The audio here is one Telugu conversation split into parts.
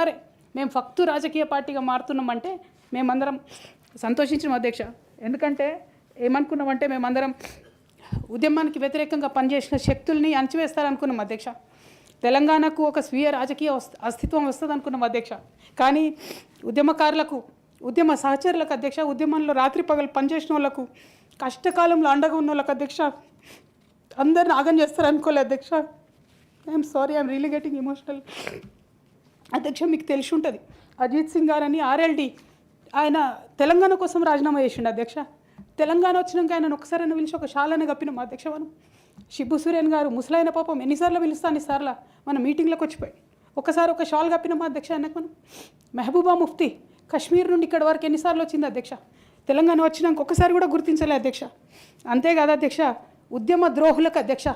తెల్లారే మేము ఫక్తు రాజకీయ పార్టీగా మారుతున్నామంటే మేమందరం సంతోషించిన అధ్యక్ష. ఎందుకంటే ఏమనుకున్నామంటే మేమందరం ఉద్యమానికి వ్యతిరేకంగా పనిచేసిన శక్తుల్ని అణచివేస్తారనుకున్నాం అధ్యక్ష. తెలంగాణకు ఒక స్వీయ రాజకీయ అస్తిత్వం వస్తుంది అనుకున్నాం అధ్యక్ష. కానీ ఉద్యమకారులకు, ఉద్యమ సహచరులకు అధ్యక్ష, ఉద్యమంలో రాత్రి పగలు పనిచేసిన వాళ్ళకు, కష్టకాలంలో అండగా ఉన్న వాళ్ళకు అధ్యక్ష, అందరిని ఆగం చేస్తారు అనుకోలే అధ్యక్ష. I'm sorry, I'm really getting emotional అధ్యక్ష. మీకు తెలిసి ఉంటుంది, అజిత్ సింగ్ గారని ఆర్ఎల్డి ఆయన తెలంగాణ కోసం రాజీనామా చేసిండు అధ్యక్ష. తెలంగాణ వచ్చినాక ఆయన ఒకసారి పిలిచి ఒక షాలని కప్పినాం అధ్యక్ష. మనం షిబ్బు సూర్యన్ గారు ముసలైన పాపం ఎన్నిసార్లు పిలుస్తాను, ఇసార్లు మన మీటింగ్లోకి వచ్చిపోయి ఒకసారి ఒక షాల్ కప్పినామా అధ్యక్ష ఆయనకు. మనం మెహబూబా ముఫ్తీ కశ్మీర్ నుండి ఇక్కడ వరకు ఎన్నిసార్లు వచ్చింది అధ్యక్ష. తెలంగాణ వచ్చినాక ఒకసారి కూడా గుర్తించలే అధ్యక్ష. అంతేకాదు అధ్యక్ష, ఉద్యమ ద్రోహులకు అధ్యక్ష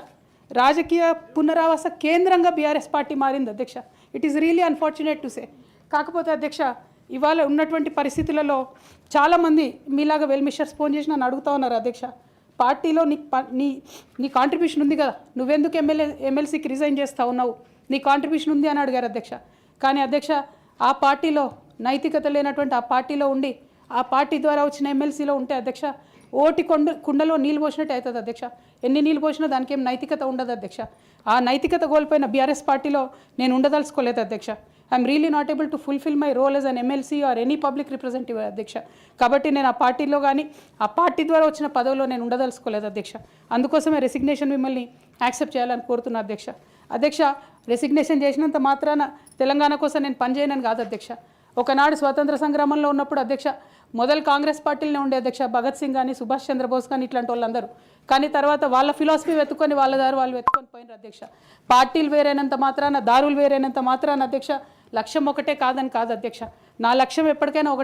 రాజకీయ పునరావాస కేంద్రంగా బీఆర్ఎస్ పార్టీ మారింది అధ్యక్ష. It is really unfortunate to say. కాకపోతే అధ్యక్ష, ఇవాళ ఉన్నటువంటి పరిస్థితులలో చాలామంది మీలాగా వెల్ మిషర్స్ ఫోన్ చేసి నన్ను అడుగుతూ ఉన్నారు అధ్యక్ష, పార్టీలో నీ కాంట్రిబ్యూషన్ ఉంది కదా, నువ్వెందుకు ఎమ్మెల్సీకి రిజైన్ చేస్తూ ఉన్నావు, నీ కాంట్రిబ్యూషన్ ఉంది అని అడిగారు అధ్యక్ష. కానీ అధ్యక్ష, ఆ పార్టీలో నైతికత లేనటువంటి ఆ పార్టీలో ఉండి ఆ పార్టీ ద్వారా వచ్చిన ఎమ్మెల్సీలో ఉంటే అధ్యక్ష ఓటి కుండలో నీళ్ళు పోసినట్టు అవుతుంది అధ్యక్ష. ఎన్ని నీళ్ళు పోసినా దానికి ఏం నైతికత ఉండదు అధ్యక్ష. ఆ నైతికత కోల్పోయిన బీఆర్ఎస్ పార్టీలో నేను ఉండదలుచుకోలేదు అధ్యక్ష. I'm really not able to fulfil my role as an MLC or any public representative అధ్యక్ష. కాబట్టి నేను ఆ పార్టీలో కానీ ఆ పార్టీ ద్వారా వచ్చిన పదవిలో నేను ఉండదలుచుకోలేదు అధ్యక్ష. అందుకోసమే రెసిగ్నేషన్ మిమ్మల్ని యాక్సెప్ట్ చేయాలని కోరుతున్నా అధ్యక్ష. అధ్యక్ష, రెసిగ్నేషన్ చేసినంత మాత్రాన తెలంగాణ కోసం నేను పనిచేయనని కాదు అధ్యక్ష. ఒకనాడు స్వాతంత్ర సంగ్రామంలో ఉన్నప్పుడు అధ్యక్ష మొదలు కాంగ్రెస్ పార్టీలోనే ఉండే అధ్యక్ష, భగత్ సింగ్ కానీ సుభాష్ చంద్రబోస్ కానీ ఇట్లాంటి వాళ్ళందరూ. కానీ తర్వాత వాళ్ళ ఫిలాసఫీ వెతుక్కొని వాళ్ళ దారి వాళ్ళు వెతుక్కొని పోయినారు అధ్యక్ష. పార్టీలు వేరైనంత మాత్రాన, దారులు వేరైనంత మాత్రాన అధ్యక్ష లక్ష్యం ఒకటే కాదని కాదు అధ్యక్ష. నా లక్ష్యం ఎప్పటికైనా ఒకటి